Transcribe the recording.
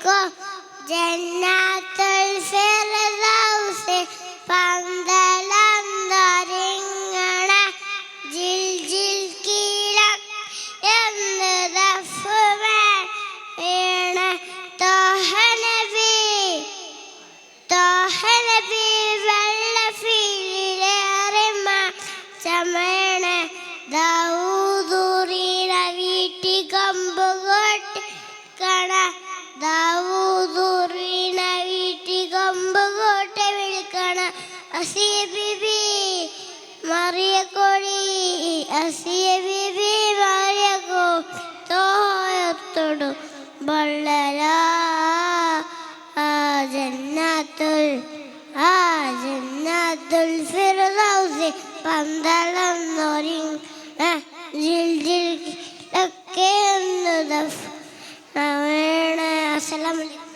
വിളിക്കോ ജന്നാത്തുൽ ഫിർദൗസ് പന്തളന്നൊരുങ്ങണ ജിൽ ജിൽ കീലം എന്ന് ദഫ് വീണ തോഹ നബി വെള്ളഫീലിലേറിമ ചമയണ ദാവൂദൂറിന വീട്ടി കമ്പുകൊട്ട് കണ ദാവൂദൂറിന വീട്ടി കമ്പുകൊട്ടെ വിളിക്കണ അസിയ ബിബി മറിയക്കോടി അസിയ ബിബി മറിയക്കോ തോയത്തോടു ബള്ളല ജന്നാത്തുൽ ഫിർദൗസ് പന്തളന്നൊരുങ്ങണ ജിൽ ജിൽ ഒക്കെ എന്ന് ദഫ് വീണ. അസ്സലാമു അലൈക്കും.